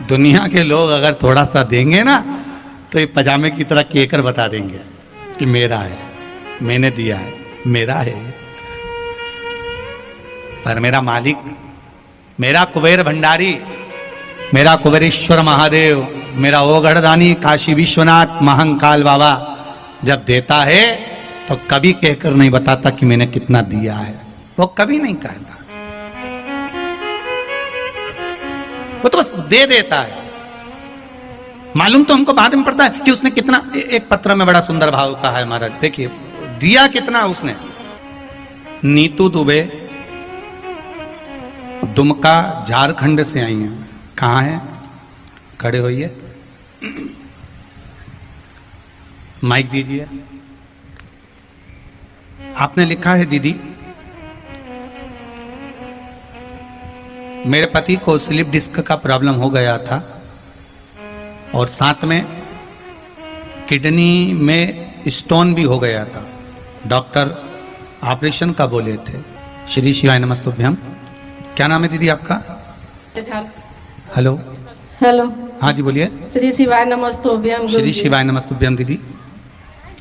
दुनिया के लोग अगर थोड़ा सा देंगे ना तो ये पजामे की तरह केकर बता देंगे कि मेरा है, मैंने दिया है, मेरा है। पर मेरा मालिक, मेरा कुबेर भंडारी, मेरा कुबेरेश्वर महादेव, मेरा ओगढ़दानी काशी विश्वनाथ महाकाल बाबा जब देता है तो कभी कहकर नहीं बताता कि मैंने कितना दिया है। वो कभी नहीं कहता, वो तो बस दे देता है। मालूम तो हमको बाद में पड़ता है कि उसने कितना। एक पत्र में बड़ा सुंदर भाव कहा है महाराज, देखिए दिया कितना उसने। नीतू दुबे दुमका झारखंड से आई हैं। कहाँ है? खड़े होइए, माइक दीजिए। आपने लिखा है, दीदी मेरे पति को स्लिप डिस्क का प्रॉब्लम हो गया था और साथ में किडनी में स्टोन भी हो गया था। डॉक्टर ऑपरेशन का बोले थे। श्री शिवाय नमस्तुभ्यम। क्या नाम है दीदी आपका? Hello hello. हाँ जी बोलिए। श्री शिवाय नमस्तुभ्यम। श्री शिवाय नमस्तुभ्यम। दीदी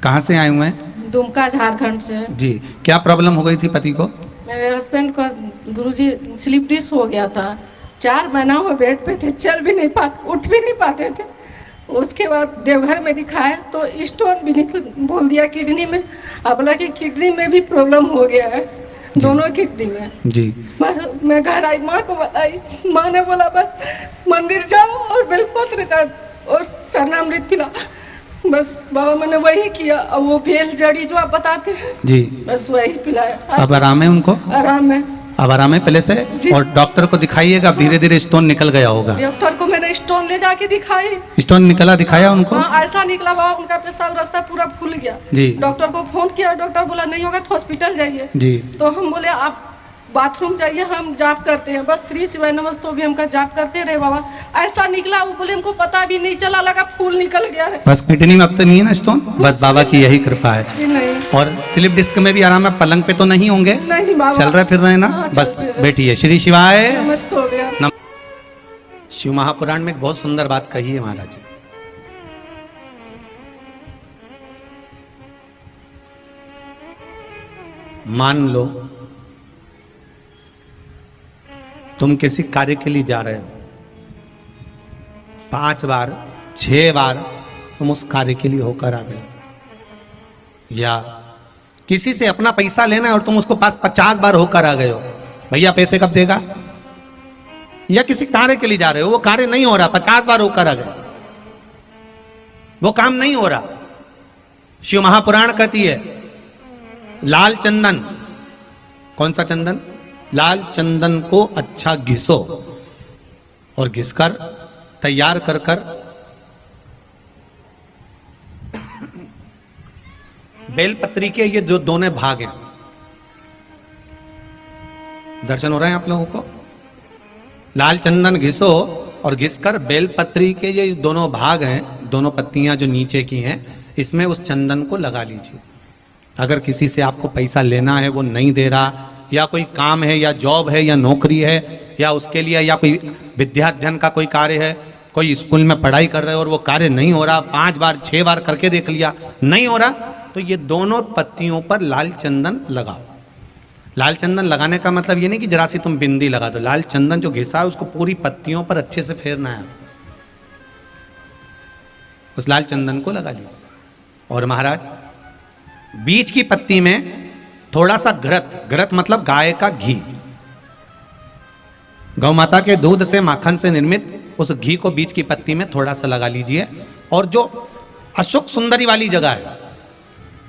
कहाँ से आए हुए हैं? दुमका झारखंड से। जी, क्या प्रॉब्लम हो गई थी पति को? मेरे हस्बैंड को गुरुजी स्लिप डिस्क हो गया था। 4 महीना वो बेड पे थे, चल भी नहीं पाते, उठ भी नहीं पाते थे। उसके बाद देवघर में दिखाए तो स्टोन भी निकल बोल दिया किडनी में। अब बोला कि किडनी में भी प्रॉब्लम हो गया है, दोनों किडनी में। जी। बस मैं घर आई, माँ को बताई। माँ ने बोला बस मंदिर जाओ और बेलपत्र का और चरणामृत पिला। बस बाबा मैंने वही किया। और वो बेल जड़ी जो आप बताते हैं जी, बस वही पिलाया। अब आराम है उनको? आराम है, अब आराम है पहले से। और डॉक्टर को दिखाइएगा, धीरे धीरे स्टोन निकल गया होगा। डॉक्टर को मैंने स्टोन ले जाके दिखाई। स्टोन निकला, दिखाया उनको? हाँ, ऐसा निकला बाबा, उनका पेशाब रास्ता पूरा फूल गया। जी। डॉक्टर को फोन किया, डॉक्टर बोला नहीं होगा तो हॉस्पिटल जाइए। जी। तो हम बोले आप बाथरूम जाइए, हम जाप करते हैं। बस श्री शिवाय नमस्तुभ्यम भी हमका जाप करते रहे बाबा। ऐसा निकला, वो बोले हमको पता भी नहीं चला, लगा फूल निकल गया है। बस किडनी में अब तो नहीं है ना स्टोन? बस बाबा की यही कृपा है। भी नहीं। और स्लिप डिस्क में भी आराम है? पलंग पे तो नहीं होंगे? नहीं बाबा, चल रहे फिर रहे ना? हाँ, चल बस फिर रहे। बैठिए। श्री शिवाय नमस्तुभ्यम। शिव महापुराण में एक बहुत सुंदर बात कही है महाराज। मान लो तुम किसी कार्य के लिए जा रहे हो, 5 बार 6 बार तुम उस कार्य के लिए होकर आ गए, या किसी से अपना पैसा लेना है और तुम उसको पास 50 बार होकर आ गए हो, भैया पैसे कब देगा? या किसी कार्य के लिए जा रहे हो, वो कार्य नहीं हो रहा, 50 बार होकर आ गए, वो काम नहीं हो रहा। शिव महापुराण कहती है लाल चंदन, कौन सा चंदन? लाल चंदन को अच्छा घिसो और घिसकर तैयार कर कर बेलपत्री के ये जो दोनों भाग हैं, दर्शन हो रहे हैं आप लोगों को? लाल चंदन घिसो और घिसकर बेलपत्री के ये दोनों भाग हैं, दोनों पत्तियां जो नीचे की हैं, इसमें उस चंदन को लगा लीजिए। अगर किसी से आपको पैसा लेना है, वो नहीं दे रहा, या कोई काम है या जॉब है या नौकरी है या उसके लिए, या कोई विद्या अध्ययन का कोई कार्य है, कोई स्कूल में पढ़ाई कर रहे हो और वो कार्य नहीं हो रहा, 5 बार 6 बार करके देख लिया नहीं हो रहा, तो ये दोनों पत्तियों पर लाल चंदन लगाओ। लाल चंदन लगाने का मतलब ये नहीं कि जरा सी तुम बिंदी लगा दो, लाल चंदन जो घिसा है उसको पूरी पत्तियों पर अच्छे से फेरना है, उस लाल चंदन को लगा लीजिए। और महाराज बीच की पत्ती में थोड़ा सा घृत, घृत मतलब गाय का घी, गौ माता के दूध से माखन से निर्मित उस घी को बीच की पत्ती में थोड़ा सा लगा लीजिए। और जो अशोक सुंदरी वाली जगह है,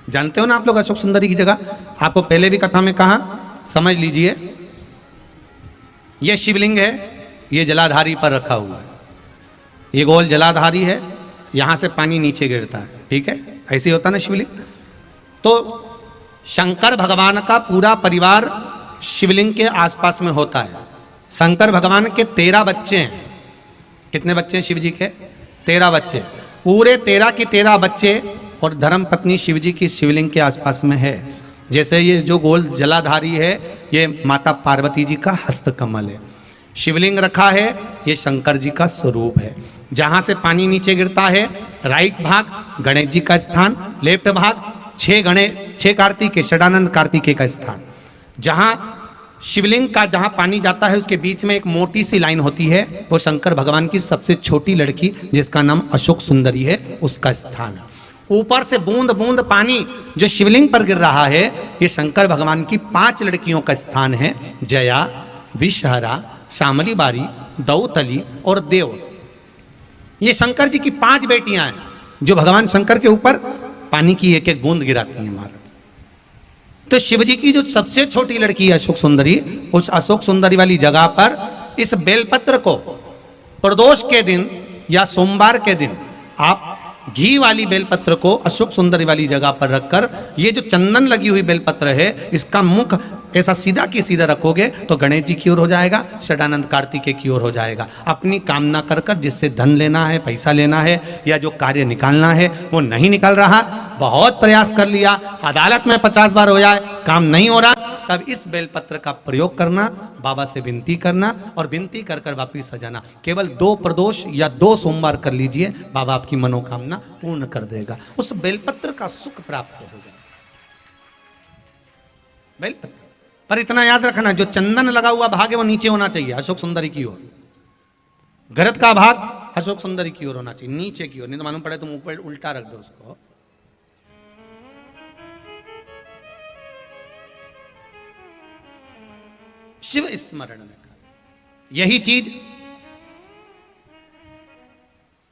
जानते हो ना आप लोग अशोक सुंदरी की जगह? आपको पहले भी कथा में कहा, समझ लीजिए ये शिवलिंग है, ये जलाधारी पर रखा हुआ है, ये गोल जलाधारी है, यहां से पानी नीचे गिरता है, ठीक है? ऐसे होता ना शिवलिंग। तो शंकर भगवान का पूरा परिवार शिवलिंग के आसपास में होता है। शंकर भगवान के 13 बच्चे हैं। कितने बच्चे हैं शिव जी के? 13 बच्चे, पूरे 13 के 13 बच्चे और धर्म पत्नी शिव जी की शिवलिंग के आसपास में है। जैसे ये जो गोल जलाधारी है, ये माता पार्वती जी का हस्त कमल है। शिवलिंग रखा है ये शंकर जी का स्वरूप है। जहां से पानी नीचे गिरता है, राइट भाग गणेश जी का स्थान, लेफ्ट भाग छह कार्तिकेय षडानंद कार्तिकेय का स्थान। जहां शिवलिंग का जहां पानी जाता है उसके बीच में एक मोटी सी लाइन होती है, वो शंकर भगवान की सबसे छोटी लड़की जिसका नाम अशोक सुंदरी है उसका स्थान है। ऊपर से बूंद बूंद पानी जो शिवलिंग पर गिर रहा है, ये शंकर भगवान की 5 लड़कियों का स्थान है, जया, विषहरा, श्यामली बारी, दौतली और देव। ये शंकर जी की 5 बेटियां हैं जो भगवान शंकर के ऊपर पानी की एक एक बूंद गिराती हैं महाराज। तो शिव जी की जो सबसे छोटी लड़की है अशोक सुंदरी, उस अशोक सुंदरी वाली जगह पर इस बेलपत्र को प्रदोष के दिन या सोमवार के दिन आप घी वाली बेलपत्र को अशोक सुंदरी वाली जगह पर रखकर, ये जो चंदन लगी हुई बेलपत्र है इसका मुख ऐसा सीधा की सीधा रखोगे तो गणेश जी की ओर हो जाएगा, षडानंद कार्तिकेय की ओर हो जाएगा। अपनी कामना कर कर जिससे धन लेना है, पैसा लेना है या जो कार्य निकालना है वो नहीं निकल रहा, बहुत प्रयास कर लिया, अदालत में 50 बार हो जाए, काम नहीं हो रहा, तब इस बेलपत्र का प्रयोग करना, बाबा से विनती करना और विनती कर कर वापिस आ जाना। केवल 2 प्रदोष या 2 सोमवार कर लीजिए, बाबा आपकी मनोकामना पूर्ण कर देगा। उस बेलपत्र का सुख प्राप्त होगा। बेलपत्र पर इतना याद रखना, जो चंदन लगा हुआ भाग है वो नीचे होना चाहिए, अशोक सुंदरी की ओर। घृत का भाग अशोक सुंदरी की ओर होना चाहिए, नीचे की ओर, नहीं तो मालूम पड़े तुम ऊपर उल्टा रख दो उसको। शिव स्मरण में यही चीज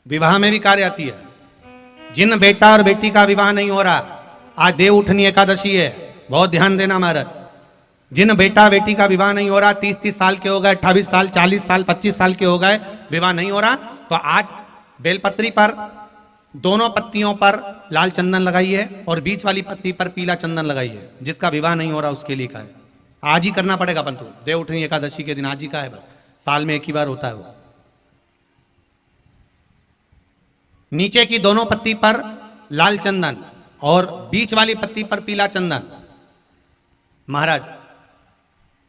विवाह में भी कार्य आती है। जिन बेटा और बेटी का विवाह नहीं हो रहा, आज देव उठनी एकादशी है, बहुत ध्यान देना महाराज। जिन बेटा बेटी का विवाह नहीं हो रहा, 30-30 साल के हो गए, 28 साल, 40 साल, 25 साल के हो गए, विवाह नहीं हो रहा, तो आज बेलपत्री पर दोनों पत्तियों पर लाल चंदन लगाइए और बीच वाली पत्ती पर पीला चंदन लगाइए। जिसका विवाह नहीं हो रहा उसके लिए का है, आज ही करना पड़ेगा, परंतु देव उठनी एकादशी के दिन आज ही का है, बस साल में एक ही बार होता है वो। नीचे की दोनों पत्ती पर लाल चंदन और बीच वाली पत्ती पर पीला चंदन। महाराज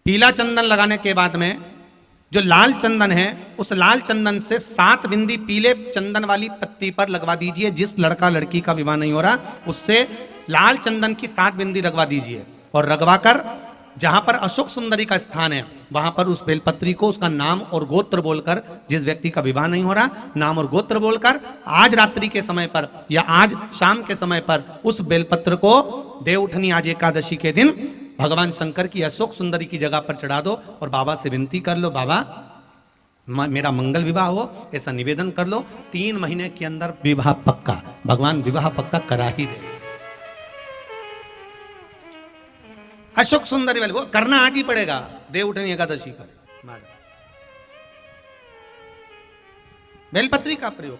पीला चंदन लगाने के बाद में जो लाल चंदन है, उस लाल चंदन से 7 बिंदी पीले चंदन वाली पत्ती पर लगवा दीजिए। जिस लड़का लड़की का विवाह नहीं हो रहा उससे लाल चंदन की 7 बिंदी लगवा दीजिए और लगवाकर जहां पर अशोक सुंदरी का स्थान है वहां पर उस बेलपत्री को उसका नाम और गोत्र बोलकर, जिस व्यक्ति का विवाह नहीं हो रहा नाम और गोत्र बोलकर, आज रात्रि के समय पर या आज शाम के समय पर उस बेलपत्र को देव उठनी आज एकादशी के दिन भगवान शंकर की अशोक सुंदरी की जगह पर चढ़ा दो और बाबा से विनती कर लो, बाबा मेरा मंगल विवाह हो, ऐसा निवेदन कर लो। 3 महीने के अंदर विवाह पक्का, भगवान विवाह पक्का करा ही दे। अशोक सुंदरी वाले वो करना आज ही पड़ेगा देव उठनी एकादशी पर। बेलपत्री का प्रयोग,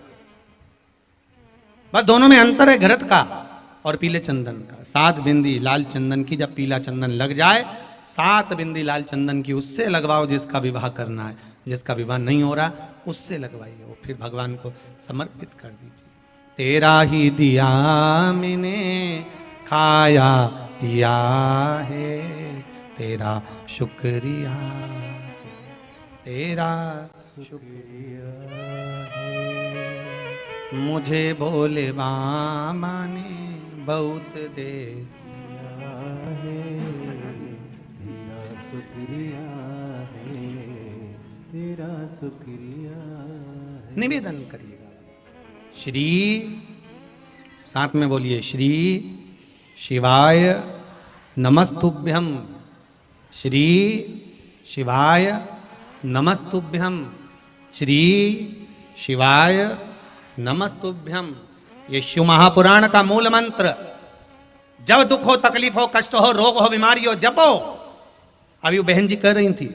बस दोनों में अंतर है घृत का और पीले चंदन का। 7 बिंदी लाल चंदन की जब पीला चंदन लग जाए, 7 बिंदी लाल चंदन की उससे लगवाओ जिसका विवाह करना है। जिसका विवाह नहीं हो रहा उससे लगवाइए, वो फिर भगवान को समर्पित कर दीजिए। तेरा ही दिया मैंने खाया पिया है, तेरा शुक्रिया है, तेरा शुक्रिया है, मुझे भोले बाबा ने बहुत दे दिया है, तेरा शुक्रिया है, तेरा शुक्रिया है। निवेदन करिएगा। श्री, साथ में बोलिए, श्री शिवाय नमस्तुभ्यम, श्री शिवाय नमस्तुभ्यम, श्री शिवाय नमस्तुभ्यम। ये शिव महापुराण का मूल मंत्र। जब दुख हो, तकलीफ हो, कष्ट हो, रोग हो, बीमारी हो, जपो। अभी वो बहन जी कह रही थी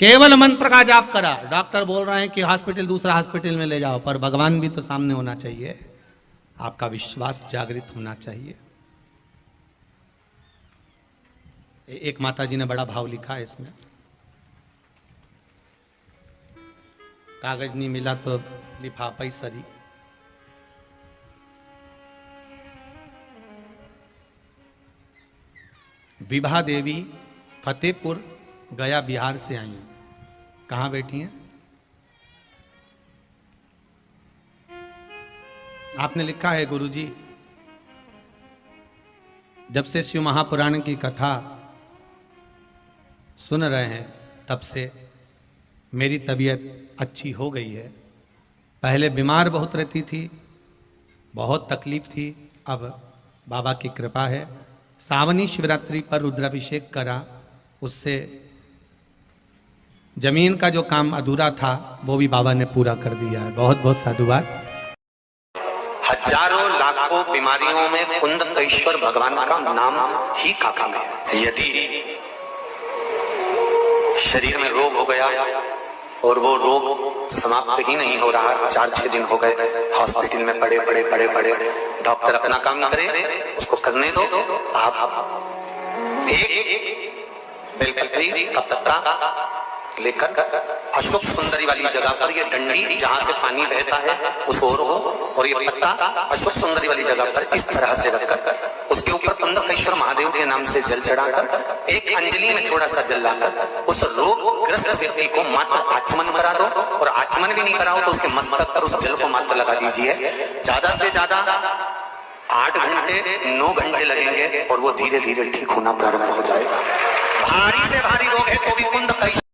केवल मंत्र का जाप करा, डॉक्टर बोल रहे हैं कि हॉस्पिटल दूसरा हॉस्पिटल में ले जाओ, पर भगवान भी तो सामने होना चाहिए, आपका विश्वास जागृत होना चाहिए। एक माता जी ने बड़ा भाव लिखा है इसमें, कागज नहीं मिला तो लिफाफा ही सरी। विभा देवी फतेहपुर गया बिहार से आई हैं। कहाँ बैठी हैं? आपने लिखा है गुरुजी, जब से शिव महापुराण की कथा सुन रहे हैं तब से मेरी तबीयत अच्छी हो गई है। पहले बीमार बहुत रहती थी, बहुत तकलीफ थी, अब बाबा की कृपा है। सावनी शिवरात्रि पर रुद्राभिषेक करा, उससे जमीन का जो काम अधूरा था वो भी बाबा ने पूरा कर दिया है। बहुत बहुत साधुवाद। हजारों लाखों बीमारियों में कुंदकेश्वर भगवान का नाम ही काफी है। यदि शरीर में रोग हो गया और वो रोग समाप्त ही नहीं हो रहा, 4-6 दिन हो गए हॉस्पिटल में पड़े पड़े पड़े पड़े, डॉक्टर अपना काम करे, उसको करने दो। आप एक बेलपत्री का पत्ता लेकर अशोक सुंदरी वाली जगह पर, ये डंडी जहां से पानी बहता है उस ओर हो, और ये पत्ता अशोक सुंदरी वाली जगह पर इस तरह से रखकर उसके ऊपर कुंदकेश्वर महादेव के नाम से जल चढ़ाकर एक अंजलि में थोड़ा सा जल लाकर उस रोगग्रस्त व्यक्ति को मात्र आचमन करा दो, और आचमन भी नहीं कराओ तो उसके मस्तक पर उस जल को मात्र लगा दीजिए। ज्यादा से ज्यादा 8 घंटे 9 घंटे लगेंगे और वो धीरे धीरे ठीक होना प्रारंभ हो जाएगा। भारी से भारी रोग है तो भी कुंदकेश्वर